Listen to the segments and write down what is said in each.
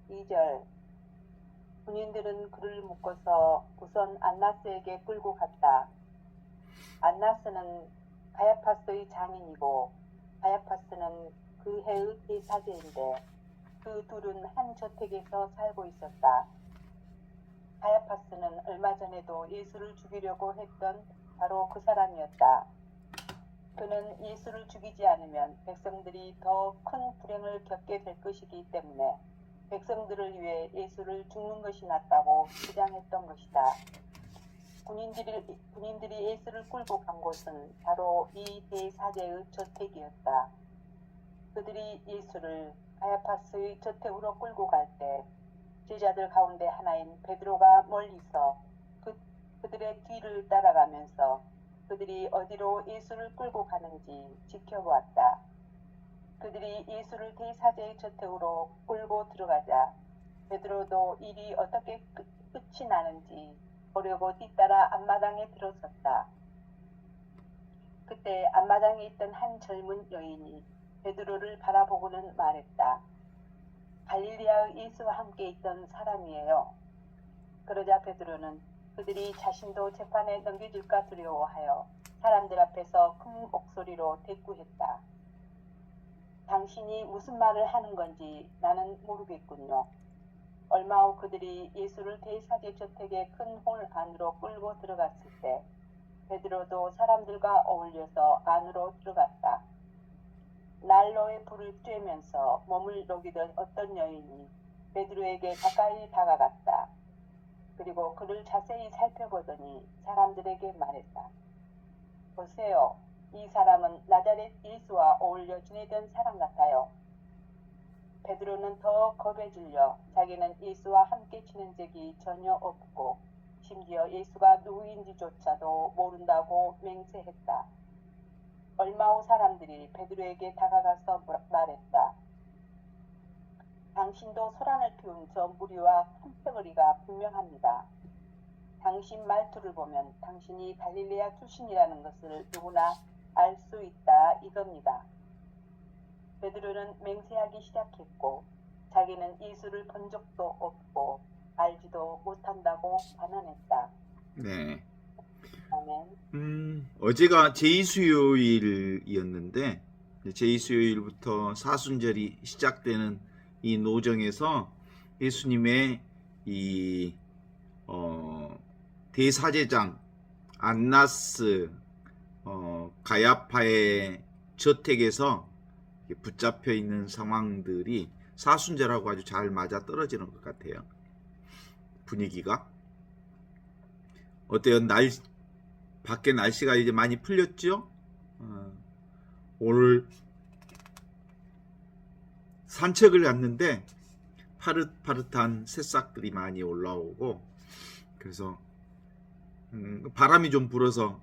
2절 군인들은 그를 묶어서 우선 안나스에게 끌고 갔다. 안나스는 가야파스의 장인이고 가야파스는 그 해의 대사제인데 그 둘은 한 저택에서 살고 있었다. 가야파스는 얼마 전에도 예수를 죽이려고 했던 바로 그 사람이었다. 그는 예수를 죽이지 않으면 백성들이 더 큰 불행을 겪게 될 것이기 때문에 백성들을 위해 예수를 죽는 것이 낫다고 주장했던 것이다. 군인들이 예수를 끌고 간 곳은 바로 이 대사제의 저택이었다. 그들이 예수를 가야파스의 저택으로 끌고 갈 때 제자들 가운데 하나인 베드로가 멀리서 그들의 뒤를 따라가면서 그들이 어디로 예수를 끌고 가는지 지켜보았다. 그들이 예수를 대사제의 저택으로 끌고 들어가자 베드로도 일이 어떻게 끝이 나는지 보려고 뒤따라 앞마당에 들어섰다. 그때 앞마당에 있던 한 젊은 여인이 베드로를 바라보고는 말했다. 갈릴리아의 예수와 함께 있던 사람이에요. 그러자 베드로는 그들이 자신도 재판에 넘겨질까 두려워하여 사람들 앞에서 큰 목소리로 대꾸했다. 당신이 무슨 말을 하는 건지 나는 모르겠군요. 얼마 후 그들이 예수를 대사제 저택의 큰 홀 안으로 끌고 들어갔을 때 베드로도 사람들과 어울려서 안으로 들어갔다. 난로에 불을 쬐면서 몸을 녹이던 어떤 여인이 베드로에게 가까이 다가갔다. 그리고 그를 자세히 살펴보더니 사람들에게 말했다. 보세요. 이 사람은 나자렛 예수와 어울려 지내던 사람 같아요. 베드로는 더 겁에 질려 자기는 예수와 함께 지낸 적이 전혀 없고 심지어 예수가 누구인지조차도 모른다고 맹세했다. 얼마 후 사람들이 베드로에게 다가가서 말했다. 당신도 소란을 피운 저 무리와 한패거리가 분명합니다. 당신 말투를 보면 당신이 갈릴레아 출신이라는 것을 누구나 알 수 있다 이겁니다. 베드로는 맹세하기 시작했고 자기는 예수를 본 적도 없고 알지도 못한다고 단언했다. 네. 아멘. 어제가 제2수요일이었는데 제2수요일부터 사순절이 시작되는 이 노정에서 예수님의 이 대사제장 안나스 가야파의 저택에서 붙잡혀 있는 상황들이 사순절하고 아주 잘 맞아 떨어지는 것 같아요. 분위기가 어때요? 밖에 날씨가 이제 많이 풀렸죠? 오늘 산책을 갔는데 파릇파릇한 새싹들이 많이 올라오고 그래서 바람이 좀 불어서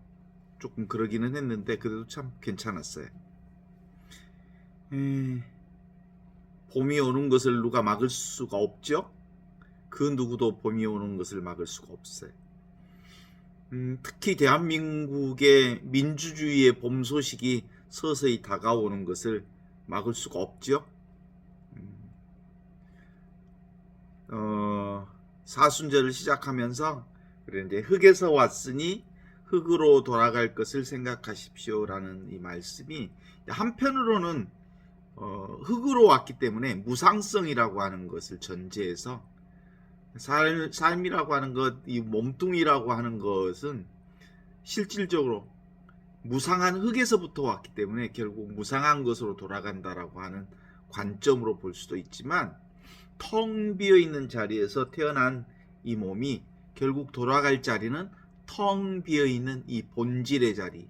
조금 그러기는 했는데 그래도 참 괜찮았어요. 봄이 오는 것을 누가 막을 수가 없죠? 그 누구도 봄이 오는 것을 막을 수가 없어요. 특히 대한민국의 민주주의의 봄 소식이 서서히 다가오는 것을 막을 수가 없죠. 사순절을 시작하면서 그래 이제 흙에서 왔으니 흙으로 돌아갈 것을 생각하십시오라는 이 말씀이 한편으로는 흙으로 왔기 때문에 무상성이라고 하는 것을 전제해서 삶이라고 하는 것, 이 몸뚱이라고 하는 것은 실질적으로 무상한 흙에서부터 왔기 때문에 결국 무상한 것으로 돌아간다라고 하는 관점으로 볼 수도 있지만 텅 비어 있는 자리에서 태어난 이 몸이 결국 돌아갈 자리는 텅 비어 있는 이 본질의 자리,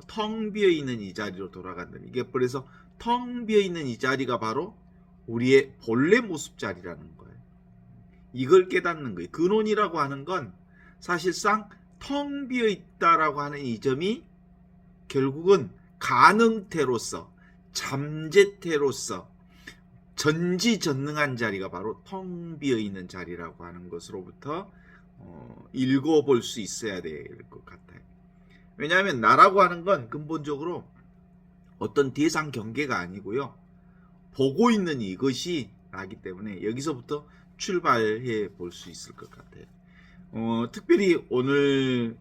텅 비어 있는 이 자리로 돌아간다. 이게 그래서 텅 비어 있는 이 자리가 바로 우리의 본래 모습 자리라는 거예요. 이걸 깨닫는 거예요. 근원이라고 하는 건 사실상 텅 비어 있다라고 하는 이 점이 결국은 가능태로서 잠재태로서 전지전능한 자리가 바로 텅 비어 있는 자리라고 하는 것으로부터 읽어볼 수 있어야 될 것 같아요. 왜냐하면 나라고 하는 건 근본적으로 어떤 대상 경계가 아니고요. 보고 있는 이것이 하기 때문에 여기서부터 출발해 볼 수 있을 것 같아요. 특별히 오늘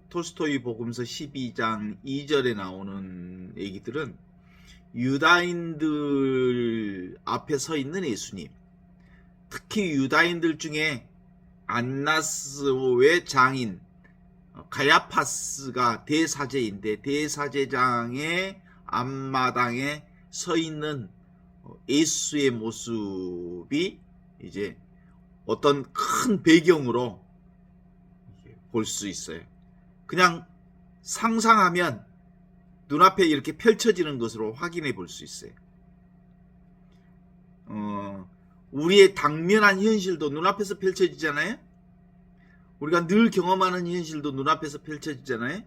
톨스토이 복음서 12장 2절에 나오는 얘기들은 유다인들 앞에 서 있는 예수님, 특히 유다인들 중에 안나스의 장인 가야파스가 대사제인데 대사제장의 앞마당에 서 있는 예수의 모습이 이제 어떤 큰 배경으로 볼 수 있어요. 그냥 상상하면 눈앞에 이렇게 펼쳐지는 것으로 확인해 볼 수 있어요. 우리의 당면한 현실도 눈앞에서 펼쳐지잖아요. 우리가 늘 경험하는 현실도 눈앞에서 펼쳐지잖아요.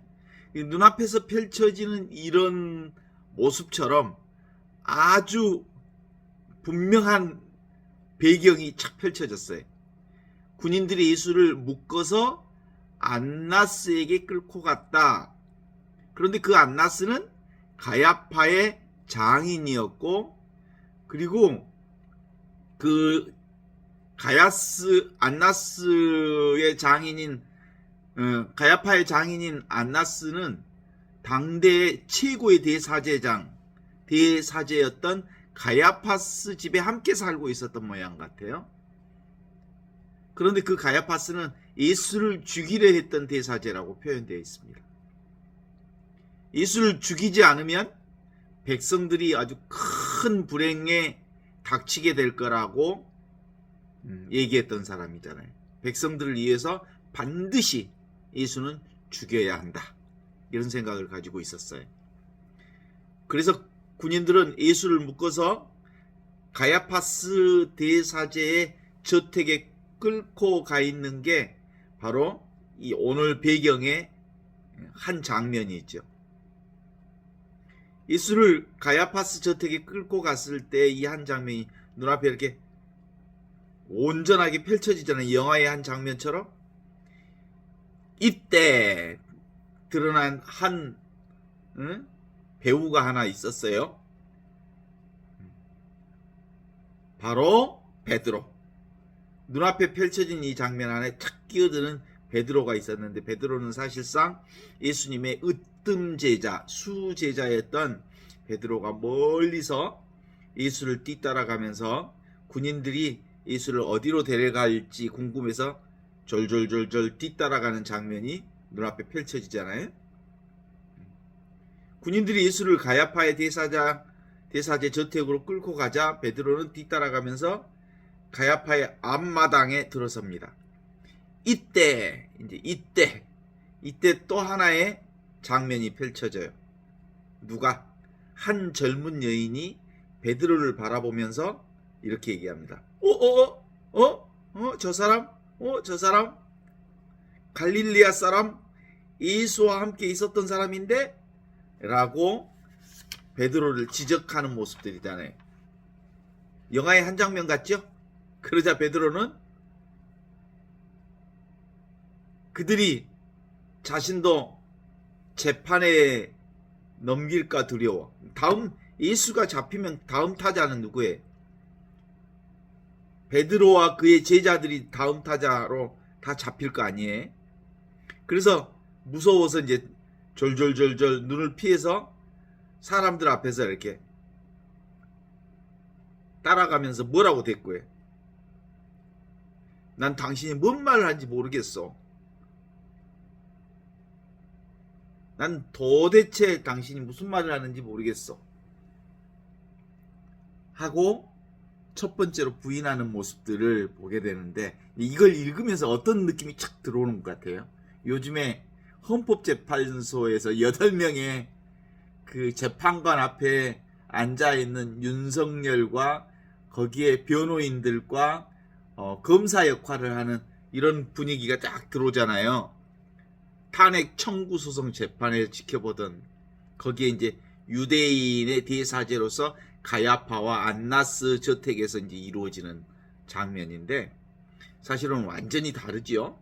눈앞에서 펼쳐지는 이런 모습처럼 아주 분명한 배경이 착 펼쳐졌어요. 군인들이 예수를 묶어서 안나스에게 끌고 갔다. 그런데 그 안나스는 가야파의 장인이었고, 그리고 그 안나스의 장인인 가야파의 장인인 안나스는 당대의 최고의 대사제였던 가야파스 집에 함께 살고 있었던 모양 같아요. 그런데 그 가야파스는 예수를 죽이려 했던 대사제라고 표현되어 있습니다. 예수를 죽이지 않으면 백성들이 아주 큰 불행에 닥치게 될 거라고 얘기했던 사람이잖아요. 백성들을 위해서 반드시 예수는 죽여야 한다. 이런 생각을 가지고 있었어요. 그래서 군인들은 예수를 묶어서 가야파스 대사제의 저택에 끌고 가 있는 게 바로 이 오늘 배경의 한 장면이 있죠. 예수를 가야파스 저택에 끌고 갔을 때 이 한 장면이 눈앞에 이렇게 온전하게 펼쳐지잖아요. 영화의 한 장면처럼. 이때 드러난 한 배우가 하나 있었어요. 바로 베드로. 눈앞에 펼쳐진 이 장면 안에 탁 끼어드는 베드로가 있었는데, 베드로는 사실상 예수님의 으뜸 제자, 수제자였던 베드로가 멀리서 예수를 뒤따라가면서 군인들이 예수를 어디로 데려갈지 궁금해서 졸졸졸졸 뒤따라가는 장면이 눈앞에 펼쳐지잖아요. 군인들이 예수를 가야파의 대사제 저택으로 끌고 가자 베드로는 뒤따라가면서 가야파의 앞마당에 들어섭니다. 이때 또 하나의 장면이 펼쳐져요. 누가? 한 젊은 여인이 베드로를 바라보면서 이렇게 얘기합니다. 저 사람 갈릴리아 사람 예수와 함께 있었던 사람인데? 라고 베드로를 지적하는 모습들이잖아요. 영화의 한 장면 같죠? 그러자 베드로는 그들이 자신도 재판에 넘길까 두려워. 다음 예수가 잡히면 다음 타자는 누구예요? 베드로와 그의 제자들이 다음 타자로 다 잡힐 거 아니에요? 그래서 무서워서 이제 졸졸졸졸 눈을 피해서 사람들 앞에서 이렇게 따라가면서 뭐라고 대꾸해? 난 당신이 뭔 말을 하는지 모르겠어. 난 도대체 당신이 무슨 말을 하는지 모르겠어. 하고 첫 번째로 부인하는 모습들을 보게 되는데, 이걸 읽으면서 어떤 느낌이 착 들어오는 것 같아요. 요즘에 헌법재판소에서 8명의 그 재판관 앞에 앉아있는 윤석열과 거기에 변호인들과 검사 역할을 하는 이런 분위기가 딱 들어오잖아요. 탄핵 청구 소송 재판을 지켜보던 거기에 이제 유대인의 대사제로서 가야파와 안나스 저택에서 이제 이루어지는 장면인데, 사실은 완전히 다르지요.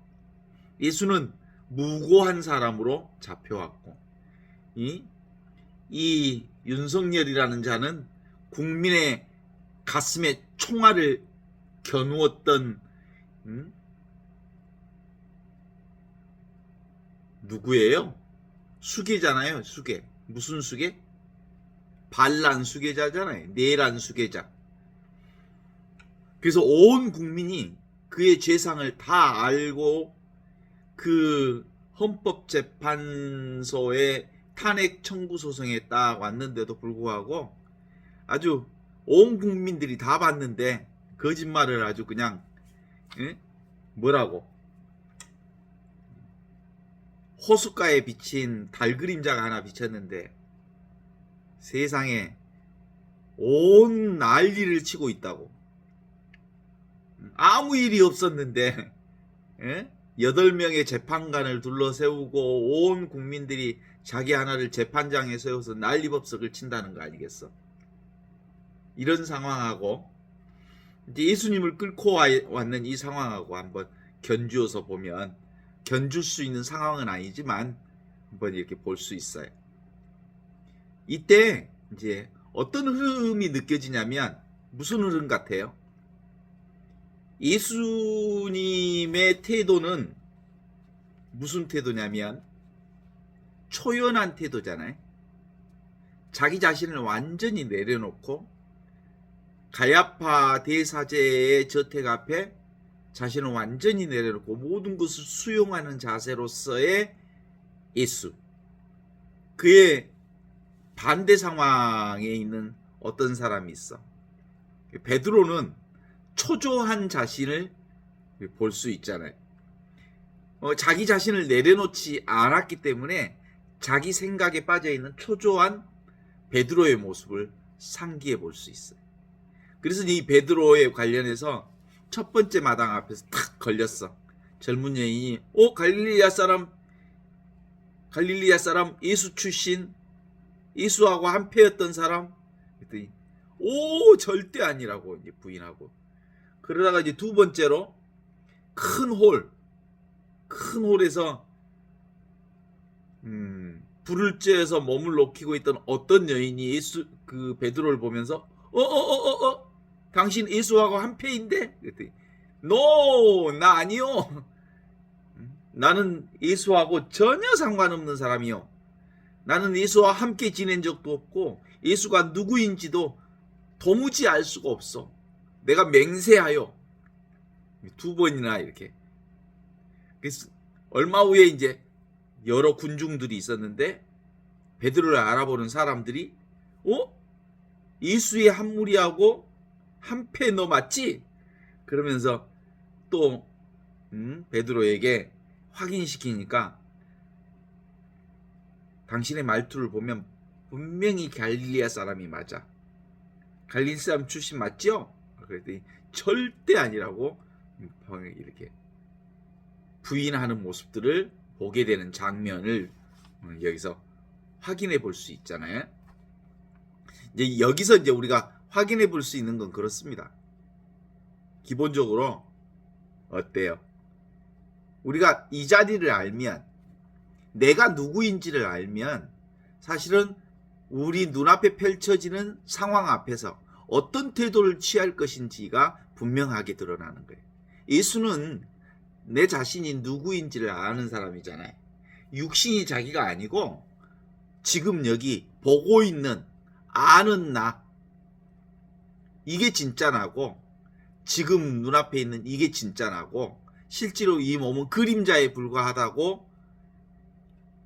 예수는 무고한 사람으로 잡혀왔고, 이 윤석열이라는 자는 국민의 가슴에 총알을 겨누었던 누구예요? 수계잖아요. 수계. 무슨 수계? 반란 수계자잖아요. 내란 수계자. 그래서 온 국민이 그의 죄상을 다 알고 그 헌법재판소에 탄핵 청구 소송에 딱 왔는데도 불구하고 아주 온 국민들이 다 봤는데 거짓말을 아주 그냥 뭐라고 호숫가에 비친 달 그림자가 하나 비쳤는데 세상에 온 난리를 치고 있다고. 아무 일이 없었는데 8명의 재판관을 둘러세우고 온 국민들이 자기 하나를 재판장에 세워서 난리법석을 친다는 거 아니겠어? 이런 상황하고 이제 예수님을 끌고 왔는 이 상황하고 한번 견주어서 보면, 견줄 수 있는 상황은 아니지만 한번 이렇게 볼 수 있어요. 이때 이제 어떤 흐름이 느껴지냐면 무슨 흐름 같아요? 예수님의 태도는 무슨 태도냐면 초연한 태도잖아요. 자기 자신을 완전히 내려놓고 가야파 대사제의 저택 앞에 자신을 완전히 내려놓고 모든 것을 수용하는 자세로서의 예수. 그의 반대 상황에 있는 어떤 사람이 있어. 베드로는 초조한 자신을 볼 수 있잖아요. 자기 자신을 내려놓지 않았기 때문에 자기 생각에 빠져있는 초조한 베드로의 모습을 상기해 볼 수 있어요. 그래서 이 베드로에 관련해서 첫 번째 마당 앞에서 탁 걸렸어. 젊은 여인이 갈릴리아 사람 예수 출신, 예수하고 한패였던 사람. 그랬더니 절대 아니라고 이제 부인하고. 그러다가 이제 두 번째로 큰 홀에서 불을 쬐서 몸을 녹이고 있던 어떤 여인이 그 베드로를 보면서 당신 예수하고 한패인데? 그랬더니 나 아니요. 나는 예수하고 전혀 상관없는 사람이요. 나는 예수와 함께 지낸 적도 없고 예수가 누구인지도 도무지 알 수가 없어. 내가 맹세하여. 두 번이나 이렇게. 그래서 얼마 후에 이제 여러 군중들이 있었는데 베드로를 알아보는 사람들이 예수의 한 무리하고 한패 너 맞지? 그러면서 또 베드로에게 확인시키니까 당신의 말투를 보면 분명히 갈릴리아 사람이 맞아. 갈릴리 사람 출신 맞죠? 그랬더니 절대 아니라고 이렇게 부인하는 모습들을 보게 되는 장면을 여기서 확인해 볼 수 있잖아요. 이제 여기서 이제 우리가 확인해 볼 수 있는 건 그렇습니다. 기본적으로 어때요? 우리가 이 자리를 알면, 내가 누구인지를 알면 사실은 우리 눈앞에 펼쳐지는 상황 앞에서 어떤 태도를 취할 것인지가 분명하게 드러나는 거예요. 예수는 내 자신이 누구인지를 아는 사람이잖아요. 육신이 자기가 아니고 지금 여기 보고 있는 아는 나, 이게 진짜 나고, 지금 눈앞에 있는 이게 진짜 나고, 실제로 이 몸은 그림자에 불과하다고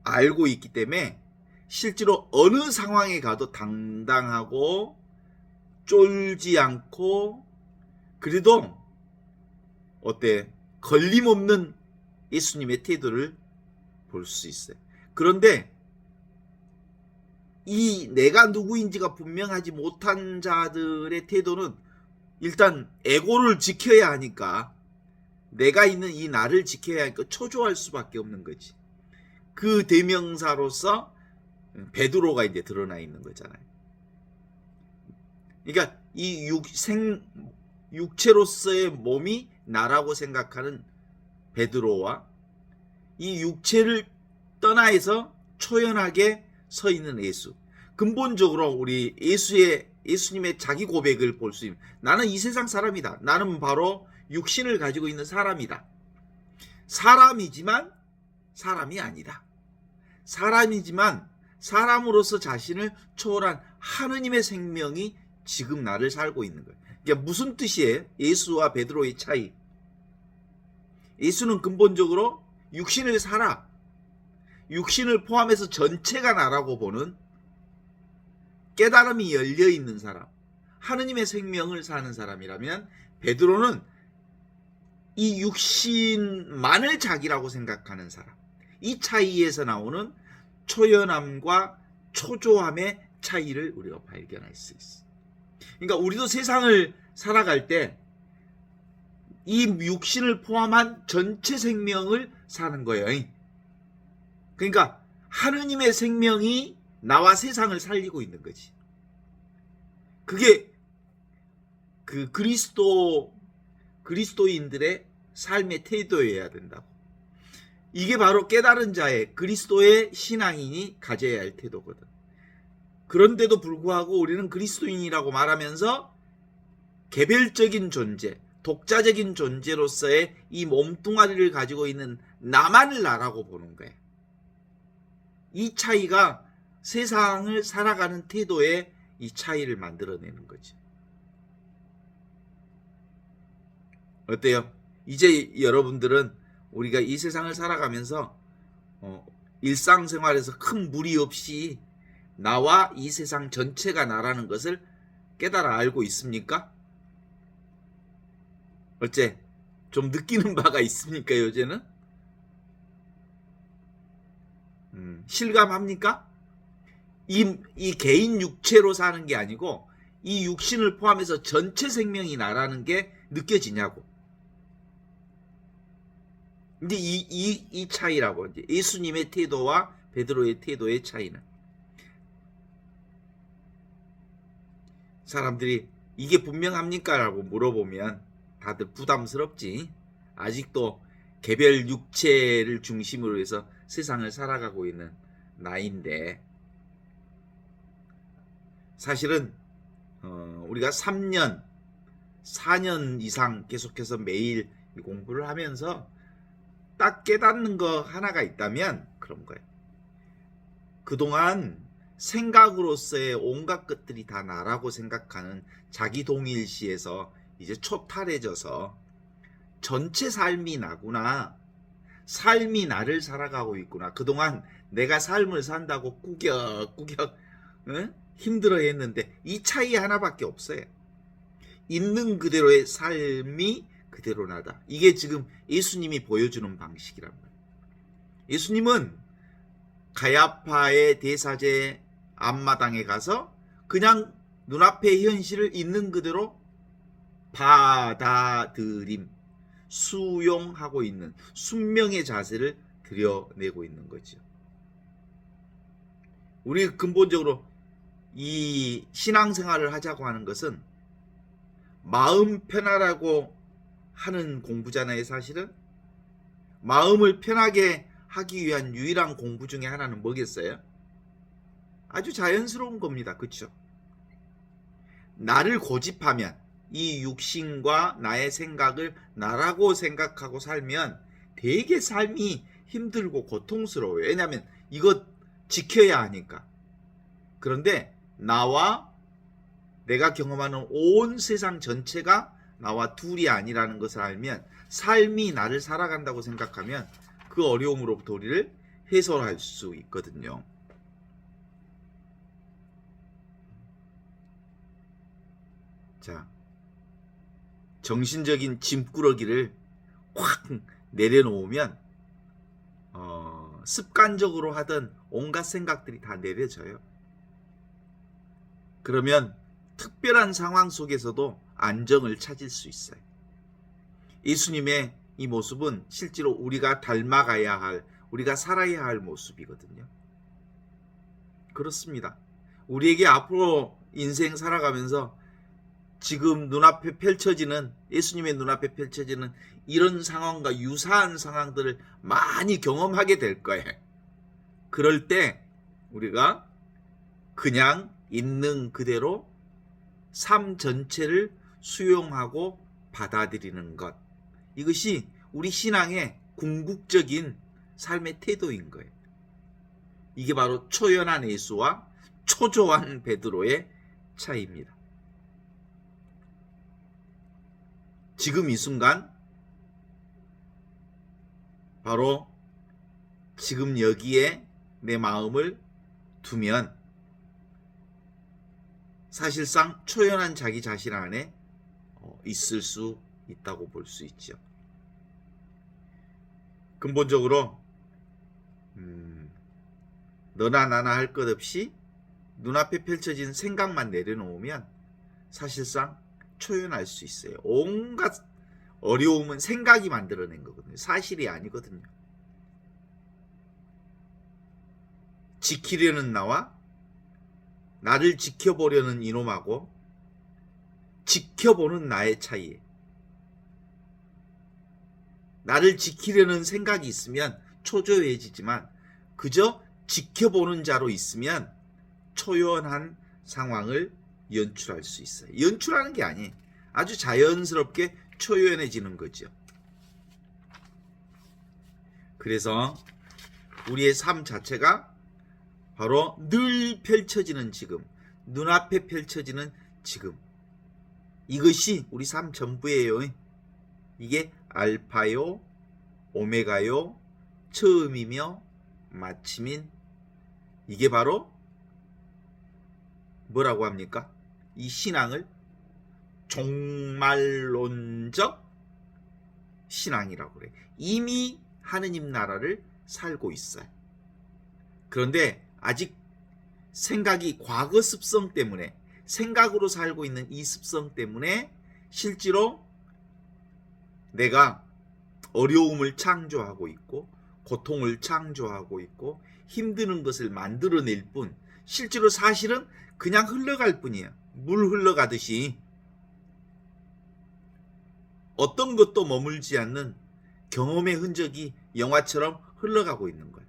알고 있기 때문에 실제로 어느 상황에 가도 당당하고 쫄지 않고, 그래도 걸림없는 예수님의 태도를 볼 수 있어요. 그런데 이 내가 누구인지가 분명하지 못한 자들의 태도는 일단 에고를 지켜야 하니까, 내가 있는 이 나를 지켜야 하니까 초조할 수밖에 없는 거지. 그 대명사로서 베드로가 이제 드러나 있는 거잖아요. 그러니까 이 육체로서의 몸이 나라고 생각하는 베드로와 이 육체를 떠나서 초연하게 서 있는 예수. 근본적으로 우리 예수의 예수님의 자기 고백을 볼 수 있는, 나는 이 세상 사람이다. 나는 바로 육신을 가지고 있는 사람이다. 사람이지만 사람이 아니다. 사람이지만 사람으로서 자신을 초월한 하느님의 생명이 지금 나를 살고 있는 거예요. 이게 무슨 뜻이에요? 예수와 베드로의 차이. 예수는 근본적으로 육신을 살아, 육신을 포함해서 전체가 나라고 보는 깨달음이 열려 있는 사람, 하느님의 생명을 사는 사람이라면, 베드로는 이 육신만을 자기라고 생각하는 사람. 이 차이에서 나오는 초연함과 초조함의 차이를 우리가 발견할 수 있어. 그러니까 우리도 세상을 살아갈 때 이 육신을 포함한 전체 생명을 사는 거예요. 그러니까 하느님의 생명이 나와 세상을 살리고 있는 거지. 그게 그 그리스도인들의 삶의 태도여야 된다고. 이게 바로 깨달은 자의, 그리스도의 신앙인이 가져야 할 태도거든. 그런데도 불구하고 우리는 그리스도인이라고 말하면서 개별적인 존재, 독자적인 존재로서의 이 몸뚱아리를 가지고 있는 나만을 나라고 보는 거예요. 이 차이가 세상을 살아가는 태도의 이 차이를 만들어내는 거지. 어때요? 이제 여러분들은 우리가 이 세상을 살아가면서 일상생활에서 큰 무리 없이 나와 이 세상 전체가 나라는 것을 깨달아 알고 있습니까? 어째 좀 느끼는 바가 있습니까, 요새는? 실감합니까? 이 개인 육체로 사는 게 아니고 이 육신을 포함해서 전체 생명이 나라는 게 느껴지냐고. 근데 이 차이라고, 이제 예수님의 태도와 베드로의 태도의 차이는, 사람들이 이게 분명합니까? 라고 물어보면 다들 부담스럽지. 아직도 개별 육체를 중심으로 해서 세상을 살아가고 있는 나이인데, 사실은 우리가 3년, 4년 이상 계속해서 매일 공부를 하면서 딱 깨닫는 거 하나가 있다면 그런 거예요. 그동안 생각으로서의 온갖 것들이 다 나라고 생각하는 자기 동일시에서 이제 초탈해져서 전체 삶이 나구나, 삶이 나를 살아가고 있구나. 그동안 내가 삶을 산다고 꾸역꾸역 힘들어했는데 이 차이 하나밖에 없어요. 있는 그대로의 삶이 그대로 나다. 이게 지금 예수님이 보여주는 방식이란 말이에요. 예수님은 가야파의 대사제 앞마당에 가서 그냥 눈앞의 현실을 있는 그대로 받아들임, 수용하고 있는 순명의 자세를 드러내고 있는 거죠. 우리 근본적으로 이 신앙생활을 하자고 하는 것은 마음 편하라고 하는 공부잖아요. 사실은 마음을 편하게 하기 위한 유일한 공부 중에 하나는 뭐겠어요? 아주 자연스러운 겁니다. 그렇죠? 나를 고집하면, 이 육신과 나의 생각을 나라고 생각하고 살면 되게 삶이 힘들고 고통스러워요. 왜냐하면 이거 지켜야 하니까. 그런데 나와 내가 경험하는 온 세상 전체가 나와 둘이 아니라는 것을 알면, 삶이 나를 살아간다고 생각하면 그 어려움으로부터 우리를 해소할 수 있거든요. 자, 정신적인 짐꾸러기를 확 내려놓으면 습관적으로 하던 온갖 생각들이 다 내려져요. 그러면 특별한 상황 속에서도 안정을 찾을 수 있어요. 예수님의 이 모습은 실제로 우리가 닮아가야 할, 우리가 살아야 할 모습이거든요. 그렇습니다. 우리에게 앞으로 인생 살아가면서 지금 눈앞에 펼쳐지는, 예수님의 눈앞에 펼쳐지는 이런 상황과 유사한 상황들을 많이 경험하게 될 거예요. 그럴 때 우리가 그냥 있는 그대로 삶 전체를 수용하고 받아들이는 것. 이것이 우리 신앙의 궁극적인 삶의 태도인 거예요. 이게 바로 초연한 예수와 초조한 베드로의 차이입니다. 지금 이 순간 바로 지금 여기에 내 마음을 두면 사실상 초연한 자기 자신 안에 있을 수 있다고 볼 수 있죠. 근본적으로 너나 나나 할 것 없이 눈앞에 펼쳐진 생각만 내려놓으면 사실상 초연할 수 있어요. 온갖 어려움은 생각이 만들어낸 거거든요. 사실이 아니거든요. 지키려는 나와 나를 지켜보려는 이놈하고 지켜보는 나의 차이에 나를 지키려는 생각이 있으면 초조해지지만 그저 지켜보는 자로 있으면 초연한 상황을 연출할 수 있어요. 연출하는 게 아니에요. 아주 자연스럽게 초연해지는 거죠. 그래서 우리의 삶 자체가 바로 늘 펼쳐지는 지금, 눈앞에 펼쳐지는 지금. 이것이 우리 삶 전부예요. 이게 알파요, 오메가요, 처음이며 마침인 이게 바로 뭐라고 합니까? 이 신앙을 종말론적 신앙이라고 그래. 이미 하느님 나라를 살고 있어요. 그런데 아직 생각이 과거 습성 때문에 생각으로 살고 있는 이 습성 때문에 실제로 내가 어려움을 창조하고 있고 고통을 창조하고 있고 힘드는 것을 만들어낼 뿐 실제로 사실은 그냥 흘러갈 뿐이에요. 물 흘러가듯이 어떤 것도 머물지 않는 경험의 흔적이 영화처럼 흘러가고 있는 거예요.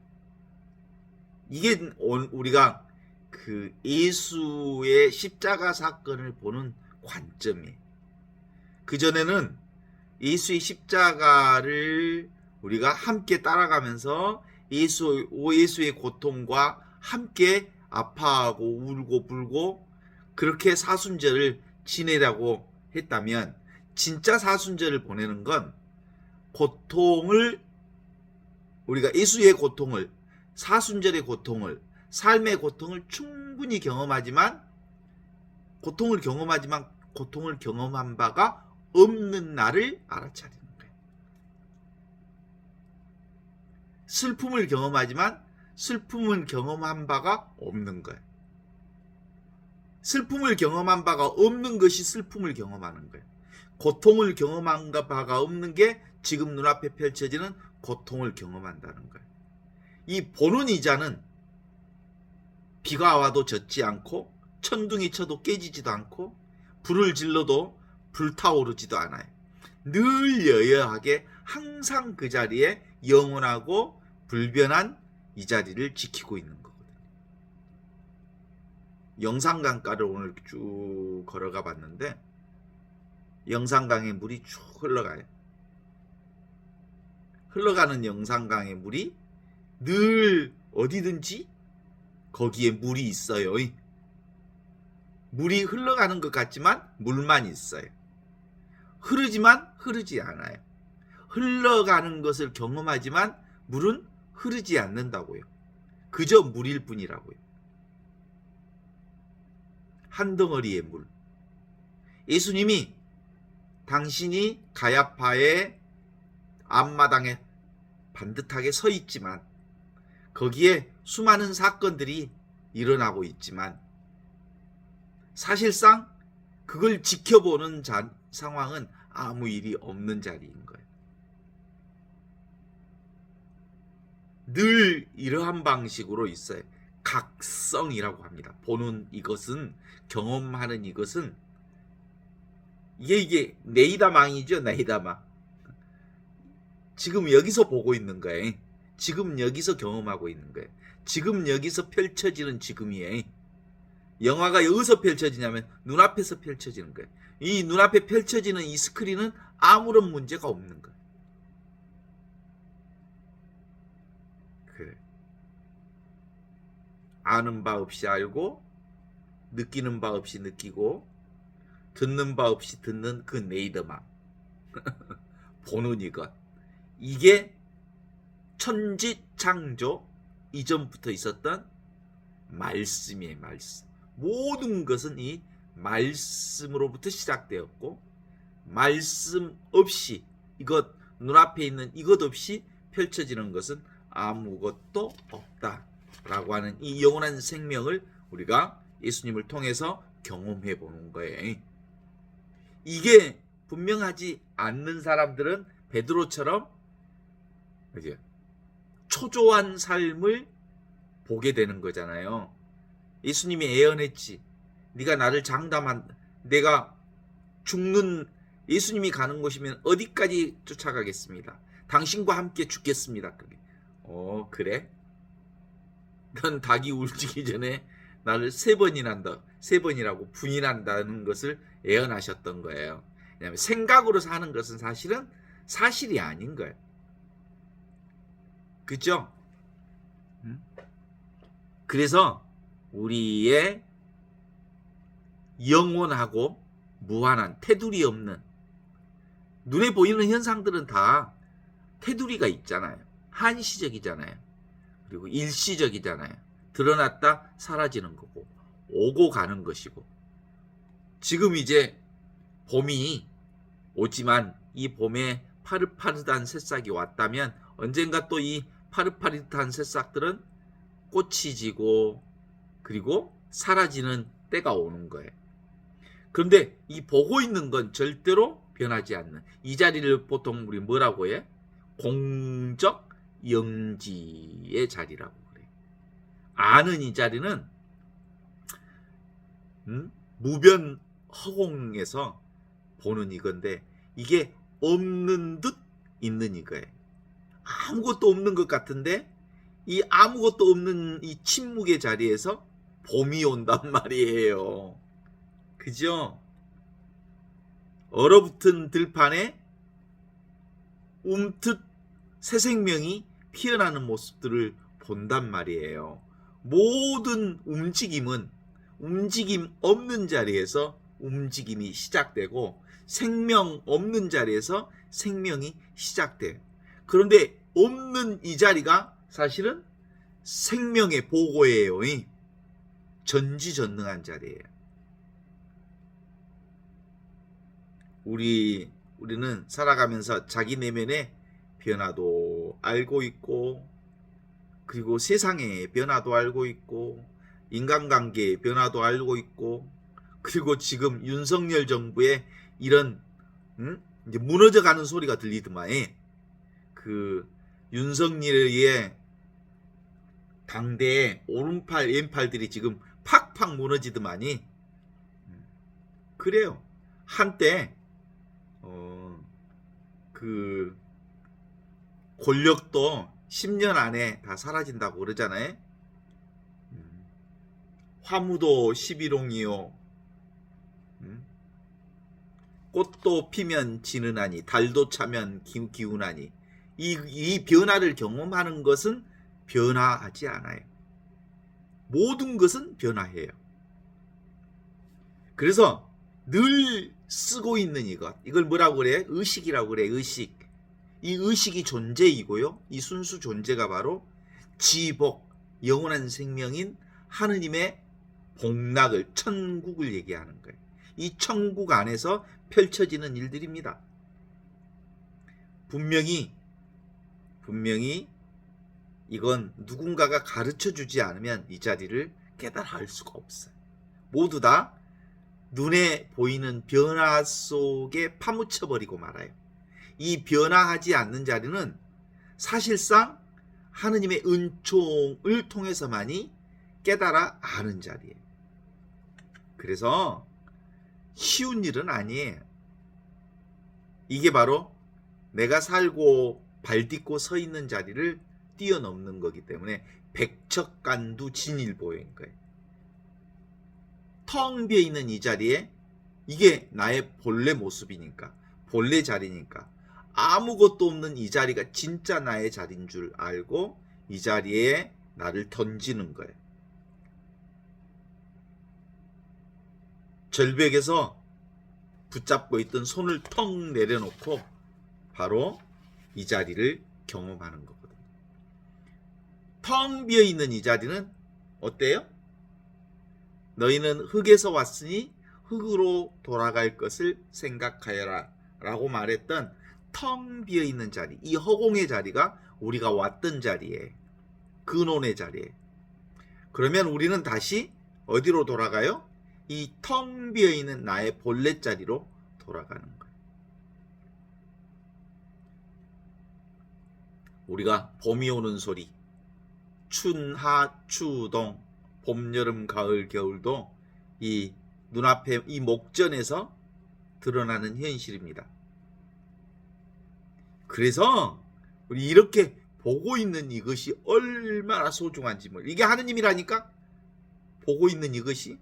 이게 우리가 그 예수의 십자가 사건을 보는 관점이에요. 그전에는 예수의 십자가를 우리가 함께 따라가면서 예수의 고통과 함께 아파하고 울고 불고 그렇게 사순절을 지내라고 했다면 진짜 사순절을 보내는 건 고통을 우리가 예수의 고통을 사순절의 고통을 삶의 고통을 충분히 경험하지만 고통을 경험한 바가 없는 나를 알아차리는 거예요. 슬픔을 경험하지만 슬픔은 경험한 바가 없는 거예요. 슬픔을 경험한 바가 없는 것이 슬픔을 경험하는 거예요. 고통을 경험한 바가 없는 게 지금 눈앞에 펼쳐지는 고통을 경험한다는 거예요. 이 보는 이자는 비가 와도 젖지 않고 천둥이 쳐도 깨지지도 않고 불을 질러도 불타오르지도 않아요. 늘 여여하게 항상 그 자리에 영원하고 불변한 이 자리를 지키고 있는 거거든요. 영산강가를 오늘 쭉 걸어가 봤는데 영산강의 물이 쭉 흘러가요. 흘러가는 영산강의 물이 늘 어디든지 거기에 물이 있어요. 물이 흘러가는 것 같지만 물만 있어요. 흐르지만 흐르지 않아요. 흘러가는 것을 경험하지만 물은 흐르지 않는다고요. 그저 물일 뿐이라고요. 한 덩어리의 물. 예수님이 당신이 가야파의 앞마당에 반듯하게 서 있지만 거기에 수많은 사건들이 일어나고 있지만 사실상 그걸 지켜보는 상황은 아무 일이 없는 자리인 거예요. 늘 이러한 방식으로 있어요. 각성이라고 합니다. 보는 이것은 경험하는 이것은 이게 네이다망이죠. 네이다망. 지금 여기서 보고 있는 거예요. 지금 여기서 경험하고 있는 거예요. 지금 여기서 펼쳐지는 지금이에요. 영화가 여기서 펼쳐지냐면 눈앞에서 펼쳐지는 거예요. 이 눈앞에 펼쳐지는 이 스크린은 아무런 문제가 없는 거예요. 그래. 아는 바 없이 알고, 느끼는 바 없이 느끼고, 듣는 바 없이 듣는 그 네이더만 보는 이것, 이게 천지창조 이전부터 있었던 말씀이에요. 말씀. 모든 것은 이 말씀으로부터 시작되었고, 말씀 없이, 이것 눈앞에 있는 이것 없이 펼쳐지는 것은 아무것도 없다라고 하는 이 영원한 생명을 우리가 예수님을 통해서 경험해 보는 거예요. 이게 분명하지 않는 사람들은 베드로처럼 이제 초조한 삶을 보게 되는 거잖아요. 예수님이 예언했지. 네가 나를 장담한, 내가 죽는, 예수님이 가는 곳이면 어디까지 쫓아가겠습니다. 당신과 함께 죽겠습니다. 그래? 넌 닭이 울지기 전에 나를 3번이라고 부인한다는 것을 예언하셨던 거예요. 왜냐하면 생각으로 사는 것은 사실은 사실이 아닌 거예요. 그죠? 그래서 우리의 영원하고 무한한 테두리 없는, 눈에 보이는 현상들은 다 테두리가 있잖아요. 한시적이잖아요. 그리고 일시적이잖아요. 드러났다 사라지는 거고, 오고 가는 것이고. 지금 이제 봄이 오지만 이 봄에 파릇파릇한 새싹이 왔다면 언젠가 또 이 파릇파릇한 새싹들은 꽃이 지고 그리고 사라지는 때가 오는 거예요. 그런데 이 보고 있는 건 절대로 변하지 않는, 이 자리를 보통 우리 뭐라고 해? 공적 영지의 자리라고 그래요. 아는 이 자리는 무변 허공에서 보는 이건데, 이게 없는 듯 있는 이거예요. 아무것도 없는 것 같은데 이 아무것도 없는 이 침묵의 자리에서 봄이 온단 말이에요. 그죠? 얼어붙은 들판에 움텄 새 생명이 피어나는 모습들을 본단 말이에요. 모든 움직임은 움직임 없는 자리에서 움직임이 시작되고, 생명 없는 자리에서 생명이 시작돼요. 그런데 없는 이 자리가 사실은 생명의 보고예요. 전지전능한 자리예요. 우리는 살아가면서 자기 내면의 변화도 알고 있고, 그리고 세상의 변화도 알고 있고, 인간관계의 변화도 알고 있고, 그리고 지금 윤석열 정부의 이런 이제 무너져가는 소리가 들리더만, 그 윤석열의 당대의 오른팔 왼팔들이 지금 팍팍 무너지더만이. 그래요. 한때 그 권력도 10년 안에 다 사라진다고 그러잖아요. 화무도 11홍이요. 꽃도 피면 지느나니, 달도 차면 기우나니. 이 변화를 경험하는 것은 변화하지 않아요. 모든 것은 변화해요. 그래서 늘 쓰고 있는 이걸 뭐라고 그래? 의식이라고 그래. 의식. 이 의식이 존재이고요. 이 순수 존재가 바로 지복, 영원한 생명인 하느님의 복락을, 천국을 얘기하는 거예요. 이 천국 안에서 펼쳐지는 일들입니다. 분명히 이건 누군가가 가르쳐주지 않으면 이 자리를 깨달아 알 수가 없어요. 모두 다 눈에 보이는 변화 속에 파묻혀버리고 말아요. 이 변화하지 않는 자리는 사실상 하느님의 은총을 통해서만이 깨달아 아는 자리예요. 그래서 쉬운 일은 아니에요. 이게 바로 내가 살고 발딛고 서 있는 자리를 뛰어넘는 거기 때문에 백척간두 진일보인 거예요. 텅 비어 있는 이 자리에 이게 나의 본래 모습이니까, 본래 자리니까 아무것도 없는 이 자리가 진짜 나의 자리인 줄 알고 이 자리에 나를 던지는 거예요. 절벽에서 붙잡고 있던 손을 턱 내려놓고 바로 이 자리를 경험하는 거거든요. 텅 비어 있는 이 자리는 어때요? 너희는 흙에서 왔으니 흙으로 돌아갈 것을 생각하여라 라고 말했던 텅 비어 있는 자리, 이 허공의 자리가 우리가 왔던 자리에, 근원의 자리에. 그러면 우리는 다시 어디로 돌아가요? 이 텅 비어 있는 나의 본래 자리로 돌아가는 거예요. 우리가 봄이 오는 소리, 춘하 추동, 봄 여름 가을 겨울도 이 눈앞에 이 목전에서 드러나는 현실입니다. 그래서 우리 이렇게 보고 있는 이것이 얼마나 소중한지 이게 하느님이라니까. 보고 있는 이것이,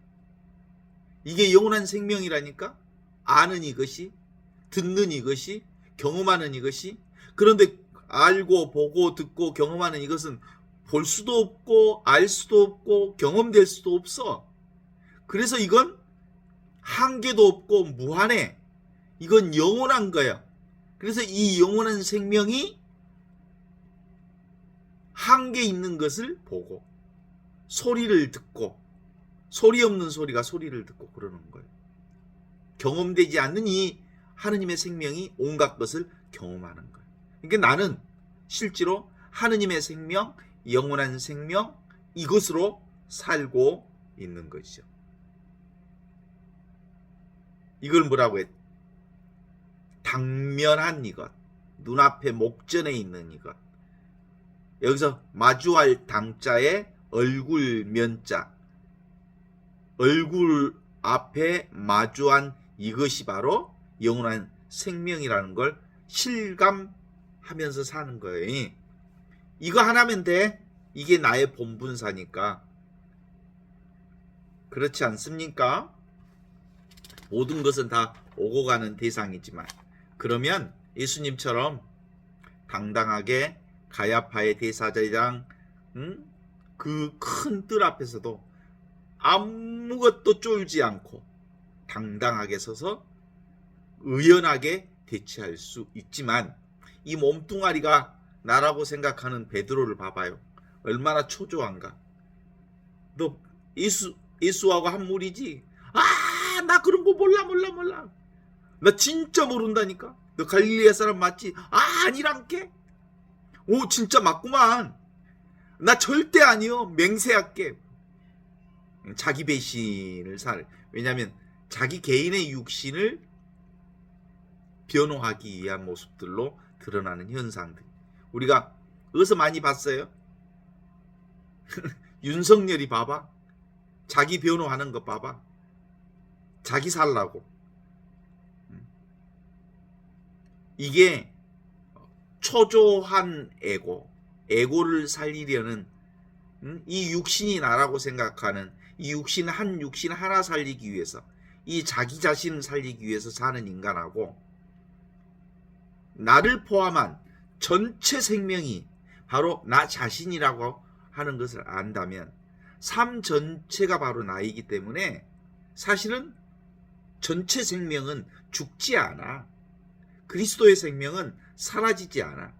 이게 영원한 생명이라니까. 아는 이것이, 듣는 이것이, 경험하는 이것이. 그런데 알고 보고 듣고 경험하는 이것은 볼 수도 없고 알 수도 없고 경험될 수도 없어. 그래서 이건 한계도 없고 무한해. 이건 영원한 거야. 그래서 이 영원한 생명이 한계 있는 것을 보고 소리를 듣고, 소리 없는 소리가 소리를 듣고 그러는 거예요. 경험되지 않는 이 하느님의 생명이 온갖 것을 경험하는 거예요. 그러니까 나는 실제로 하느님의 생명, 영원한 생명, 이것으로 살고 있는 것이죠. 이걸 뭐라고 했? 당면한 이것, 눈앞에 목전에 있는 이것. 여기서 마주할 당자에 얼굴 면자, 얼굴 앞에 마주한 이것이 바로 영원한 생명이라는 걸 실감하면서 사는 거예요. 이거 하나면 돼. 이게 나의 본분사니까. 그렇지 않습니까? 모든 것은 다 오고 가는 대상이지만, 그러면 예수님처럼 당당하게 가야파의 대사제장 그 큰 뜰 앞에서도 아무것도 쫄지 않고 당당하게 서서 의연하게 대치할 수 있지만, 이 몸뚱아리가 나라고 생각하는 베드로를 봐봐요. 얼마나 초조한가. 너 예수하고 한 무리지? 아, 나 그런 거 몰라. 나 진짜 모른다니까. 너 갈릴리아 사람 맞지? 아, 아니란께. 오, 진짜 맞구만. 나 절대 아니요. 맹세할게. 자기 배신을 왜냐하면 자기 개인의 육신을 변호하기 위한 모습들로 드러나는 현상들. 우리가 어디서 많이 봤어요? 윤석열이 봐봐. 자기 변호하는 거 봐봐. 자기 살라고. 이게 초조한 에고를 살리려는, 이 육신이 나라고 생각하는 이 육신 하나 살리기 위해서, 이 자기 자신을 살리기 위해서 사는 인간하고 나를 포함한 전체 생명이 바로 나 자신이라고 하는 것을 안다면, 삶 전체가 바로 나이기 때문에 사실은 전체 생명은 죽지 않아. 그리스도의 생명은 사라지지 않아.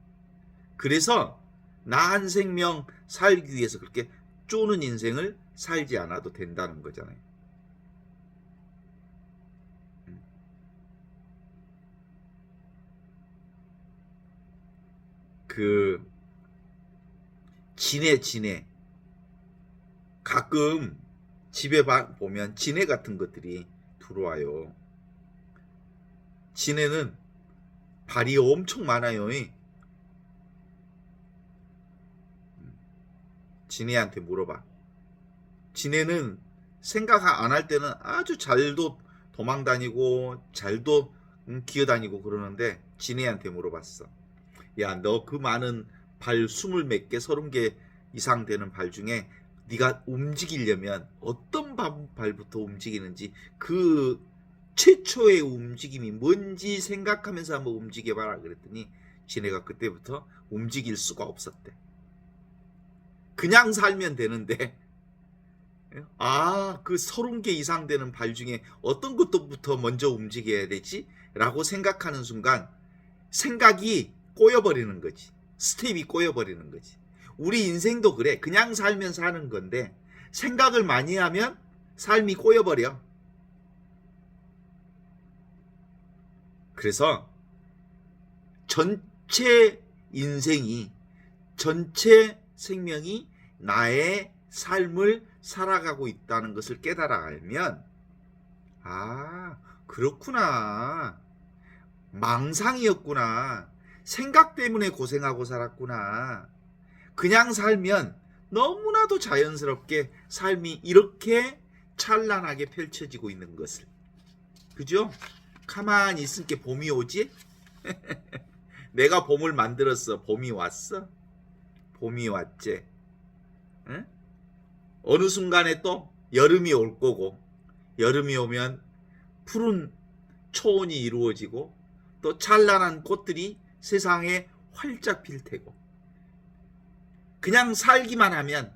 그래서 나 한 생명 살기 위해서 그렇게 쪼는 인생을 살지 않아도 된다는 거잖아요. 그 지네 가끔 집에 보면 지네 같은 것들이 들어와요. 지네는 발이 엄청 많아요. 지네한테 물어봐. 지네는 생각 안 할 때는 아주 잘도 도망 다니고 잘도 기어다니고 그러는데, 지네한테 물어봤어. 야, 너 그 많은 발 20몇 개, 30개 이상 되는 발 중에 네가 움직이려면 어떤 발부터 움직이는지 그 최초의 움직임이 뭔지 생각하면서 한번 움직여봐라 그랬더니 지네가 그때부터 움직일 수가 없었대. 그냥 살면 되는데 그 30개 이상 되는 발 중에 어떤 것부터 먼저 움직여야 되지? 라고 생각하는 순간 생각이 꼬여버리는 거지. 스텝이 꼬여버리는 거지. 우리 인생도 그래. 그냥 살면 사는 건데 생각을 많이 하면 삶이 꼬여버려. 그래서 전체 인생이, 전체 생명이 나의 삶을 살아가고 있다는 것을 깨달아 알면, 그렇구나. 망상이었구나. 생각 때문에 고생하고 살았구나. 그냥 살면 너무나도 자연스럽게 삶이 이렇게 찬란하게 펼쳐지고 있는 것을. 그죠? 가만히 있으니까 봄이 오지? 내가 봄을 만들었어. 봄이 왔어? 봄이 왔지? 응? 어느 순간에 또 여름이 올 거고, 여름이 오면 푸른 초원이 이루어지고 또 찬란한 꽃들이 세상에 활짝 필 테고, 그냥 살기만 하면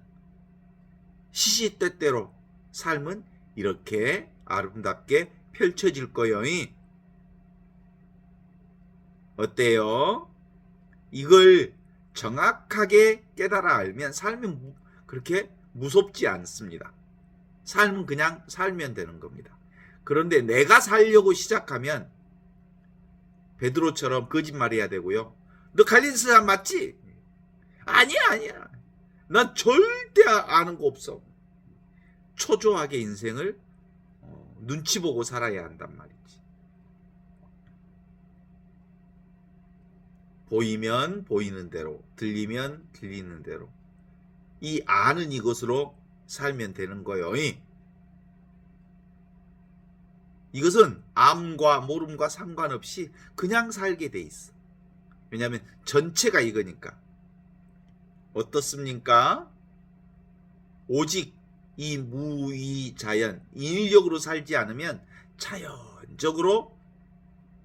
시시때때로 삶은 이렇게 아름답게 펼쳐질 거요. 어때요? 이걸 정확하게 깨달아 알면 삶은 그렇게 무섭지 않습니다. 삶은 그냥 살면 되는 겁니다. 그런데 내가 살려고 시작하면 베드로처럼 거짓말해야 되고요. 너 갈릴리 사람 맞지? 아니야. 난 절대 아는 거 없어. 초조하게 인생을 눈치 보고 살아야 한단 말이지. 보이면 보이는 대로, 들리면 들리는 대로, 이 아는 이것으로 살면 되는 거예요. 이것은 암과 모름과 상관없이 그냥 살게 돼 있어. 왜냐하면 전체가 이거니까. 어떻습니까? 오직 이 무의자연, 인위적으로 살지 않으면 자연적으로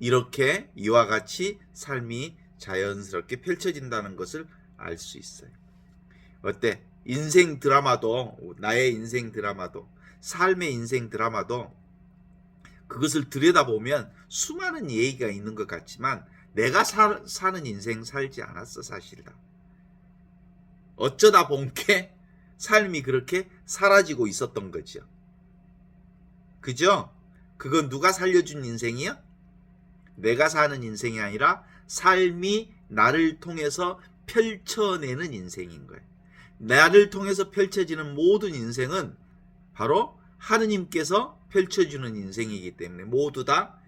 이렇게 이와 같이 삶이 자연스럽게 펼쳐진다는 것을 알 수 있어요. 어때? 인생 드라마도, 나의 인생 드라마도, 삶의 인생 드라마도 그것을 들여다보면 수많은 얘기가 있는 것 같지만 내가 사는 인생 살지 않았어, 사실 다. 어쩌다 본게 삶이 그렇게 사라지고 있었던 거죠. 그죠? 그건 누가 살려준 인생이야? 내가 사는 인생이 아니라 삶이 나를 통해서 펼쳐내는 인생인 거예요. 나를 통해서 펼쳐지는 모든 인생은 바로 하느님께서 펼쳐주는 인생이기 때문에 모두 다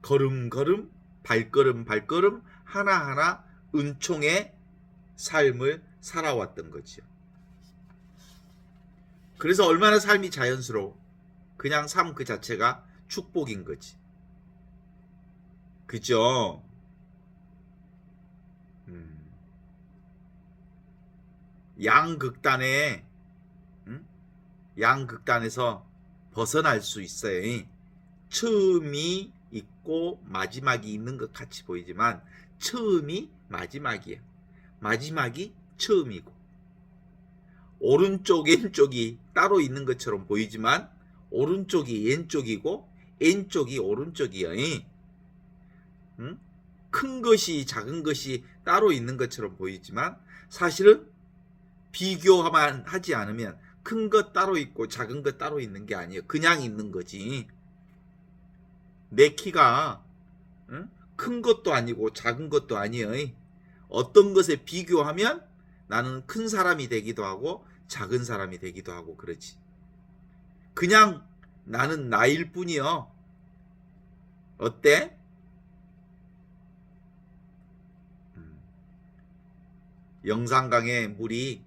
걸음걸음, 발걸음 하나하나 은총의 삶을 살아왔던 거죠. 그래서 얼마나 삶이 자연스러워. 그냥 삶 그 자체가 축복인 거지. 그죠? 양극단에서 벗어날 수 있어요. 처음이 있고 마지막이 있는 것 같이 보이지만 처음이 마지막이에요. 마지막이 처음이고, 오른쪽 왼쪽이 따로 있는 것처럼 보이지만 오른쪽이 왼쪽이고 왼쪽이 오른쪽이에요. 큰 것이 작은 것이 따로 있는 것처럼 보이지만 사실은 비교만 하지 않으면 큰 것 따로 있고 작은 것 따로 있는 게 아니에요. 그냥 있는 거지. 내 키가 큰 것도 아니고 작은 것도 아니에요. 어떤 것에 비교하면 나는 큰 사람이 되기도 하고 작은 사람이 되기도 하고 그러지. 그냥 나는 나일 뿐이요. 어때? 영산강의 물이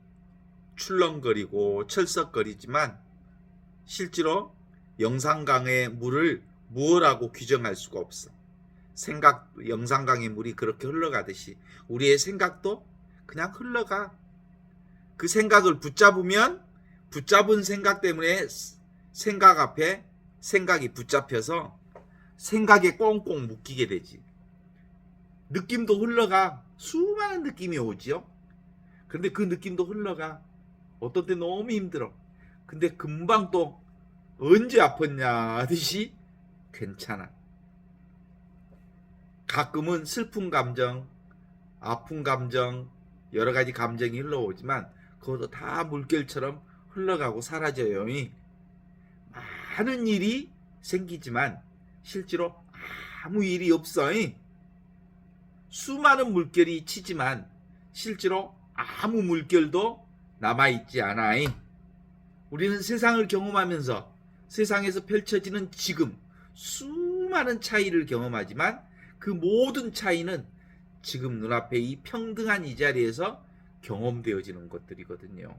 출렁거리고 철썩거리지만 실제로 영산강의 물을 무엇라고 규정할 수가 없어. 영산강의 물이 그렇게 흘러가듯이 우리의 생각도 그냥 흘러가. 그 생각을 붙잡은 생각 때문에 생각 앞에 생각이 붙잡혀서 생각에 꽁꽁 묶이게 되지. 느낌도 흘러가. 수많은 느낌이 오지요. 그런데 그 느낌도 흘러가. 어떤 때 너무 힘들어. 근데 금방 또 언제 아팠냐 하듯이 괜찮아. 가끔은 슬픈 감정, 아픈 감정, 여러 가지 감정이 흘러오지만 그것도 다 물결처럼 흘러가고 사라져요. 많은 일이 생기지만 실제로 아무 일이 없어. 수많은 물결이 치지만 실제로 아무 물결도 남아있지 않아. 우리는 세상을 경험하면서 세상에서 펼쳐지는 지금 수많은 차이를 경험하지만 그 모든 차이는 지금 눈앞에 이 평등한 이 자리에서 경험되어지는 것들이거든요.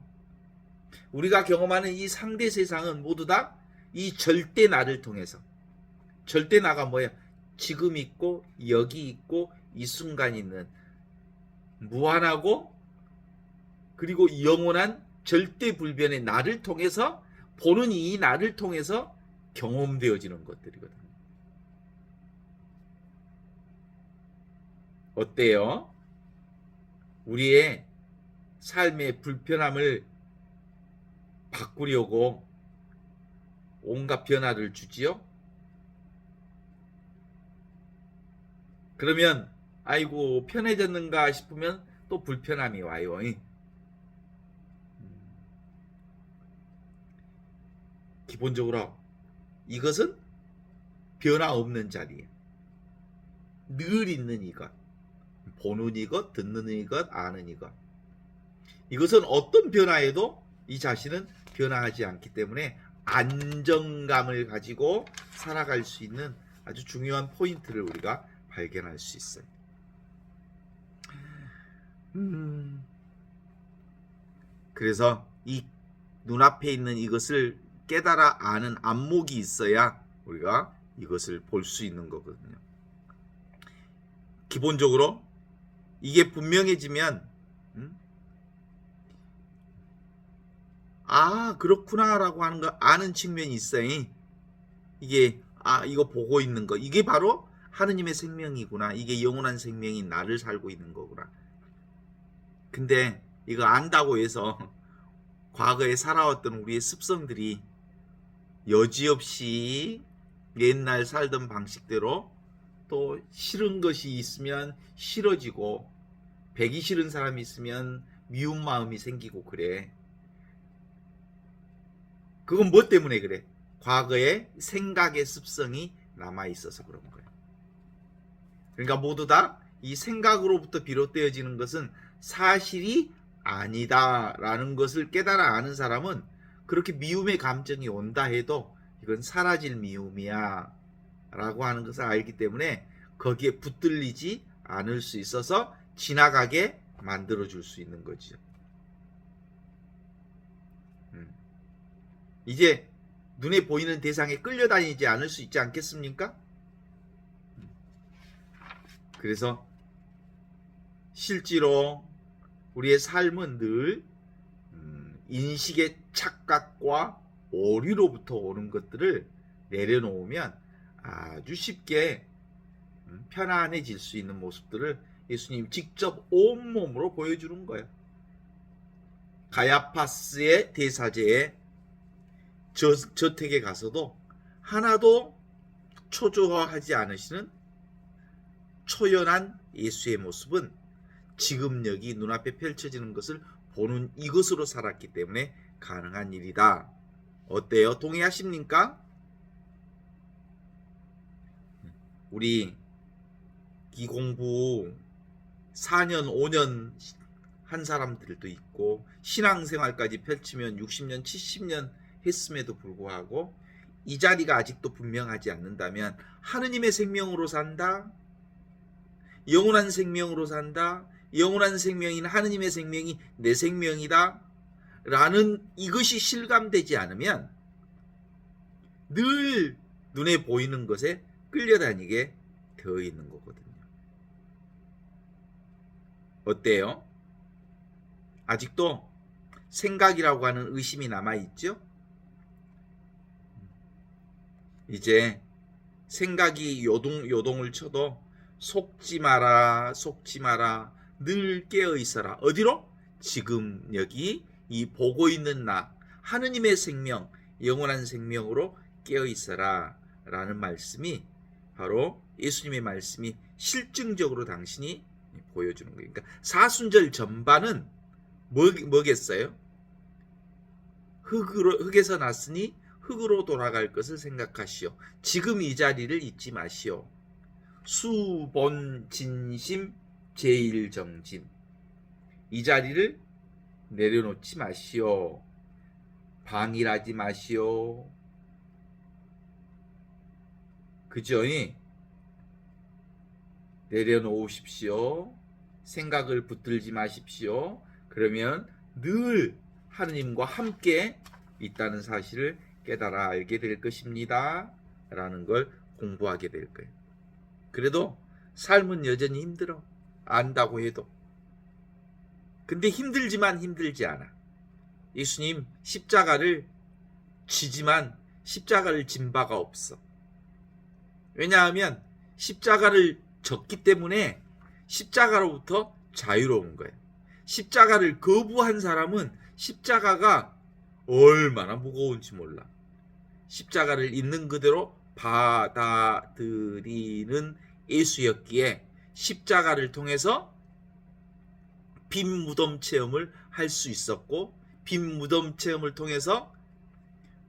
우리가 경험하는 이 상대 세상은 모두 다 이 절대 나를 통해서, 절대 나가 뭐야? 지금 있고 여기 있고 이 순간 있는 무한하고 그리고 영원한 절대 불변의 나를 통해서 보는 이 나를 통해서 경험되어지는 것들이거든요. 어때요? 우리의 삶의 불편함을 바꾸려고 온갖 변화를 주지요? 그러면 아이고 편해졌는가 싶으면 또 불편함이 와요. 기본적으로 이것은 변화 없는 자리예요. 늘 있는 이것. 보는 이것, 듣는 이것, 아는 이것. 이것은 어떤 변화에도 이 자신은 변화하지 않기 때문에 안정감을 가지고 살아갈 수 있는 아주 중요한 포인트를 우리가 발견할 수 있어요. 그래서 이 눈앞에 있는 이것을 깨달아 아는 안목이 있어야 우리가 이것을 볼 수 있는 거거든요. 기본적으로 이게 분명해지면 아 그렇구나라고 하는 거 아는 측면이 있어요. 이게 이거 보고 있는 거 이게 바로 하느님의 생명이구나. 이게 영원한 생명인 나를 살고 있는 거구나. 근데 이거 안다고 해서 과거에 살아왔던 우리의 습성들이 여지없이 옛날 살던 방식대로 또 싫은 것이 있으면 싫어지고 배기 싫은 사람이 있으면 미운 마음이 생기고 그래. 그건 뭐 때문에 그래? 과거의 생각의 습성이 남아있어서 그런 거예요. 그러니까 모두 다 이 생각으로부터 비롯되어지는 것은 사실이 아니다라는 것을 깨달아 아는 사람은 그렇게 미움의 감정이 온다 해도 이건 사라질 미움이야 라고 하는 것을 알기 때문에 거기에 붙들리지 않을 수 있어서 지나가게 만들어줄 수 있는 거죠. 이제 눈에 보이는 대상에 끌려다니지 않을 수 있지 않겠습니까? 그래서 실제로 우리의 삶은 늘 인식의 착각과 오류로부터 오는 것들을 내려놓으면 아주 쉽게 편안해질 수 있는 모습들을 예수님 직접 온몸으로 보여주는 거예요. 가야파스의 대사제에 저택에 가서도 하나도 초조하지 않으시는 초연한 예수의 모습은 지금 여기 눈앞에 펼쳐지는 것을 보는 이것으로 살았기 때문에 가능한 일이다. 어때요? 동의하십니까? 우리 기공부 4년 5년 한 사람들도 있고 신앙생활까지 펼치면 60년 70년 했음에도 불구하고 이 자리가 아직도 분명하지 않는다면 하느님의 생명으로 산다, 영원한 생명으로 산다, 영원한 생명인 하느님의 생명이 내 생명이다 라는 이것이 실감되지 않으면 늘 눈에 보이는 것에 끌려다니게 되어 있는 거거든요. 어때요? 아직도 생각이라고 하는 의심이 남아있죠. 이제 생각이 요동을 쳐도 속지 마라, 속지 마라, 늘 깨어 있어라. 어디로? 지금 여기 이 보고 있는 나, 하느님의 생명, 영원한 생명으로 깨어 있어라 라는 말씀이 바로 예수님의 말씀이 실증적으로 당신이 보여주는 거예요. 그러니까 사순절 전반은 뭐겠어요? 흙에서 났으니 흙으로 돌아갈 것을 생각하시오. 지금 이 자리를 잊지 마시오. 수본진심 제일정진. 이 자리를 내려놓지 마시오. 방일하지 마시오. 그죠? 내려놓으십시오. 생각을 붙들지 마십시오. 그러면 늘 하느님과 함께 있다는 사실을 깨달아 알게 될 것입니다. 라는 걸 공부하게 될 거예요. 그래도 삶은 여전히 힘들어. 안다고 해도. 근데 힘들지만 힘들지 않아. 예수님 십자가를 지지만 십자가를 진 바가 없어. 왜냐하면 십자가를 졌기 때문에 십자가로부터 자유로운 거예요. 십자가를 거부한 사람은 십자가가 얼마나 무거운지 몰라. 십자가를 있는 그대로 받아들이는 예수였기에 십자가를 통해서 빈 무덤 체험을 할 수 있었고, 빈 무덤 체험을 통해서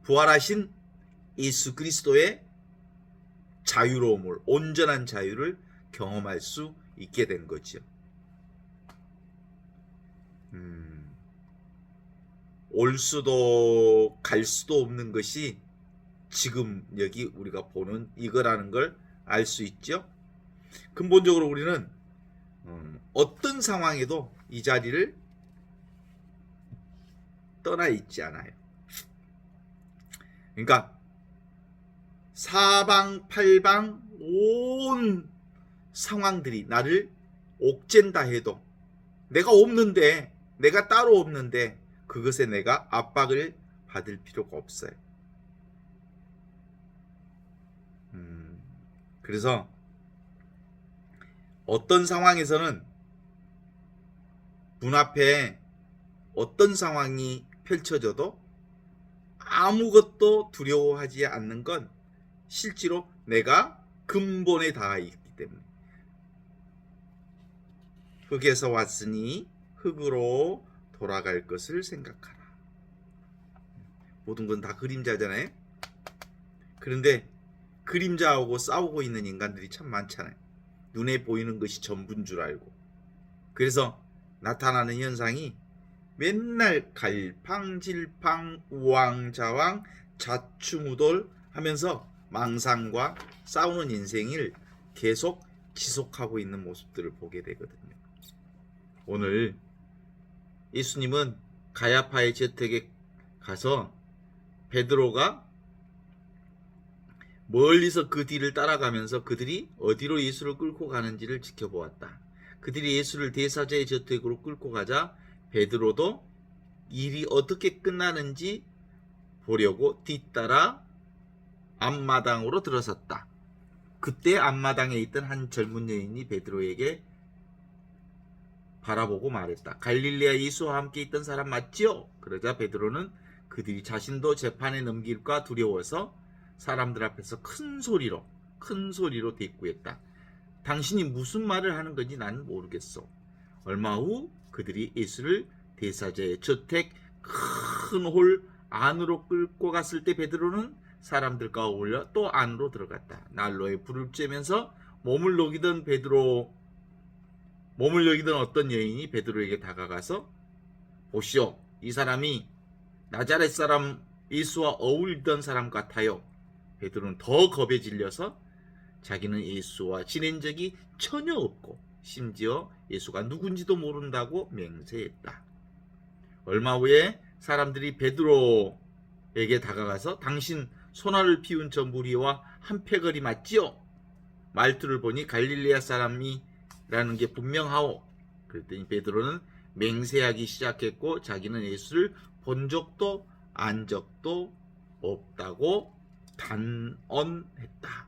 부활하신 예수 그리스도의 자유로움을, 온전한 자유를 경험할 수 있게 된 거죠. 올 수도 갈 수도 없는 것이 지금 여기 우리가 보는 이거라는 걸 알 수 있죠. 근본적으로 우리는 어떤 상황에도 이 자리를 떠나 있지 않아요. 그러니까 사방팔방 온 상황들이 나를 옥죄다 해도 내가 없는데, 내가 따로 없는데 그것에 내가 압박을 받을 필요가 없어요. 그래서 어떤 상황에서는 눈앞에 어떤 상황이 펼쳐져도 아무것도 두려워하지 않는 건 실제로 내가 근본에 닿아 있기 때문에. 흙에서 왔으니 흙으로 돌아갈 것을 생각하라. 모든 건 다 그림자잖아요. 그런데 그림자하고 싸우고 있는 인간들이 참 많잖아요. 눈에 보이는 것이 전부인 줄 알고. 그래서 나타나는 현상이 맨날 갈팡질팡 우왕좌왕 좌충우돌 하면서 망상과 싸우는 인생을 계속 지속하고 있는 모습들을 보게 되거든요. 오늘 예수님은 가야파의 저택에 가서 베드로가 멀리서 그 뒤를 따라가면서 그들이 어디로 예수를 끌고 가는지를 지켜보았다. 그들이 예수를 대사제의 저택으로 끌고 가자 베드로도 일이 어떻게 끝나는지 보려고 뒤따라 앞마당으로 들어섰다. 그때 앞마당에 있던 한 젊은 여인이 베드로에게 바라보고 말했다. 갈릴레아 예수와 함께 있던 사람 맞지요? 그러자 베드로는 그들이 자신도 재판에 넘길까 두려워서 사람들 앞에서 큰 소리로 대꾸했다. 당신이 무슨 말을 하는 건지 나는 모르겠어. 얼마 후 그들이 예수를 대사제의 저택 큰 홀 안으로 끌고 갔을 때 베드로는 사람들과 어울려 또 안으로 들어갔다. 난로에 불을 쬐면서 몸을 녹이던 어떤 여인이 베드로에게 다가가서 보시오, 이 사람이 나자렛 사람 예수와 어울리던 사람 같아요. 베드로는 더 겁에 질려서 자기는 예수와 지낸 적이 전혀 없고 심지어 예수가 누군지도 모른다고 맹세했다. 얼마 후에 사람들이 베드로에게 다가가서 당신 소나를 피운 저 무리와 한 패거리 맞지요? 말투를 보니 갈릴레아 사람이라는 게 분명하오. 그랬더니 베드로는 맹세하기 시작했고 자기는 예수를 본 적도 안 적도 없다고 단언했다.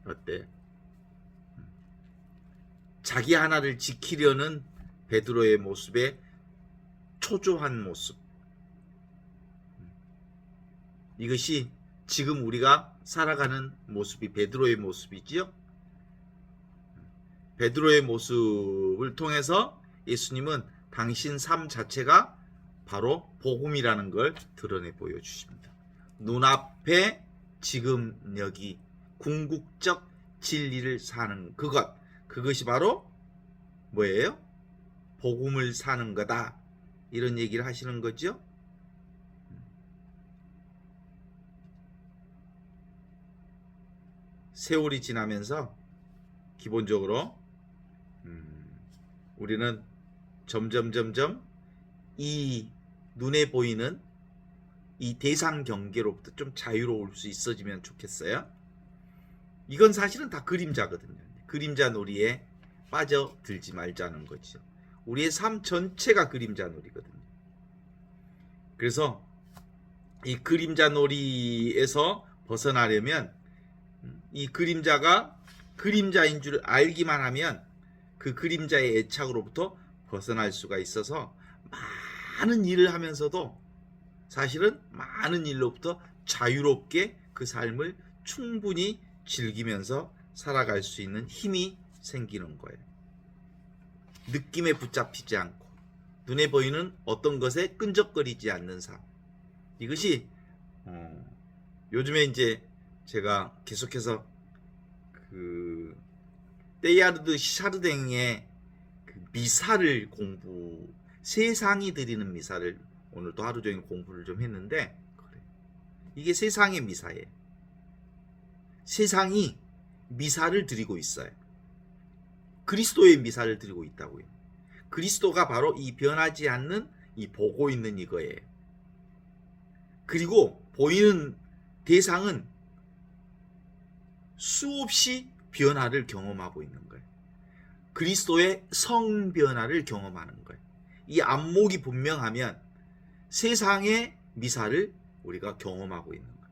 어때? 자기 하나를 지키려는 베드로의 모습에 초조한 모습. 이것이 지금 우리가 살아가는 모습이 베드로의 모습이지요. 베드로의 모습을 통해서 예수님은 당신 삶 자체가 바로 복음이라는 걸 드러내 보여주십니다. 눈앞에 지금 여기 궁극적 진리를 사는 그것이 바로 뭐예요? 복음을 사는 거다. 이런 얘기를 하시는 거죠. 세월이 지나면서 기본적으로 우리는 점점 이 눈에 보이는 이 대상 경계로부터 좀 자유로울 수 있어지면 좋겠어요. 이건 사실은 다 그림자거든요. 그림자 놀이에 빠져들지 말자는 거죠. 우리의 삶 전체가 그림자 놀이거든요. 그래서 이 그림자 놀이에서 벗어나려면 이 그림자가 그림자인 줄 알기만 하면 그 그림자의 애착으로부터 벗어날 수가 있어서 많은 일을 하면서도 사실은 많은 일로부터 자유롭게 그 삶을 충분히 즐기면서 살아갈 수 있는 힘이 생기는 거예요. 느낌에 붙잡히지 않고 눈에 보이는 어떤 것에 끈적거리지 않는 삶. 이것이 요즘에 이제 제가 계속해서 그 테일하르드 샤르댕의 그 미사를 세상이 드리는 미사를 오늘도 하루 종일 공부를 좀 했는데 이게 세상의 미사예요. 세상이 미사를 드리고 있어요. 그리스도의 미사를 드리고 있다고요. 그리스도가 바로 이 변하지 않는 이 보고 있는 이거예요. 그리고 보이는 대상은 수없이 변화를 경험하고 있는 거예요. 그리스도의 성변화를 경험하는 거예요. 이 안목이 분명하면 세상의 미사를 우리가 경험하고 있는 거예요.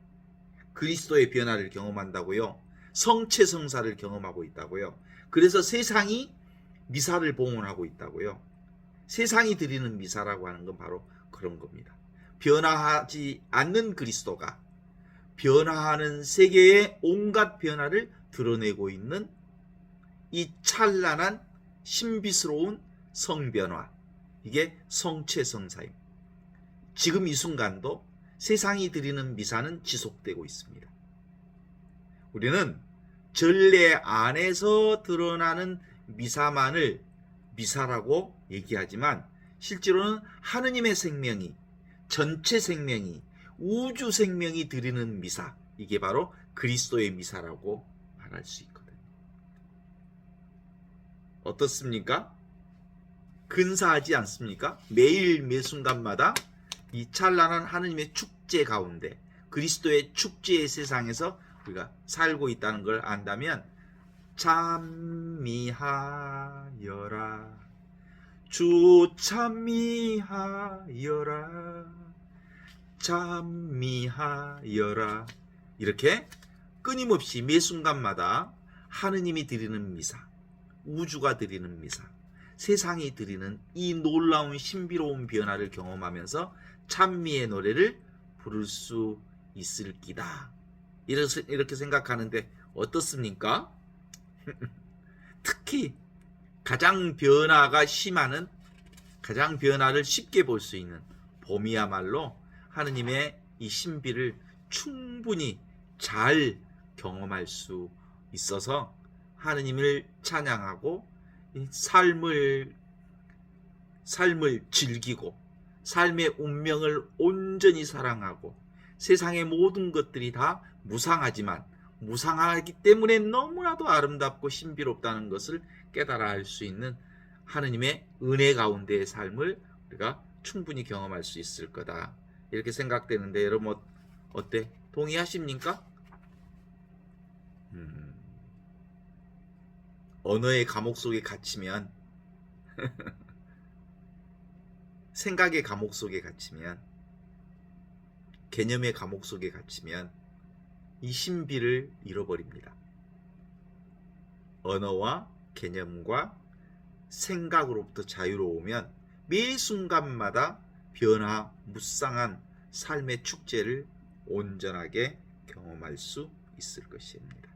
그리스도의 변화를 경험한다고요. 성체성사를 경험하고 있다고요. 그래서 세상이 미사를 봉헌하고 있다고요. 세상이 드리는 미사라고 하는 건 바로 그런 겁니다. 변화하지 않는 그리스도가 변화하는 세계의 온갖 변화를 드러내고 있는 이 찬란한 신비스러운 성변화, 이게 성체성사입니다. 지금 이 순간도 세상이 드리는 미사는 지속되고 있습니다. 우리는 전례 안에서 드러나는 미사만을 미사라고 얘기하지만 실제로는 하느님의 생명이, 전체 생명이, 우주 생명이 드리는 미사, 이게 바로 그리스도의 미사라고 말할 수 있거든요. 어떻습니까? 근사하지 않습니까? 매일 매 순간마다 이 찬란한 하느님의 축제 가운데 그리스도의 축제의 세상에서 우리가 살고 있다는 걸 안다면 찬미하여라, 주 찬미하여라, 찬미하여라, 이렇게 끊임없이 매 순간마다 하느님이 드리는 미사, 우주가 드리는 미사, 세상이 드리는 이 놀라운 신비로운 변화를 경험하면서 찬미의 노래를 부를 수 있을 기다. 이렇게 생각하는데 어떻습니까? 특히 가장 변화가 심하는, 가장 변화를 쉽게 볼 수 있는 봄이야말로 하느님의 이 신비를 충분히 잘 경험할 수 있어서 하느님을 찬양하고 삶을 즐기고 삶의 운명을 온전히 사랑하고 세상의 모든 것들이 다 무상하지만 무상하기 때문에 너무나도 아름답고 신비롭다는 것을 깨달아 알 수 있는 하느님의 은혜 가운데의 삶을 우리가 충분히 경험할 수 있을 거다. 이렇게 생각되는데 여러분 어때? 동의하십니까? 언어의 감옥 속에 갇히면 생각의 감옥 속에 갇히면, 개념의 감옥 속에 갇히면 이 신비를 잃어버립니다. 언어와 개념과 생각으로부터 자유로우면 매 순간마다 변화무쌍한 삶의 축제를 온전하게 경험할 수 있을 것입니다.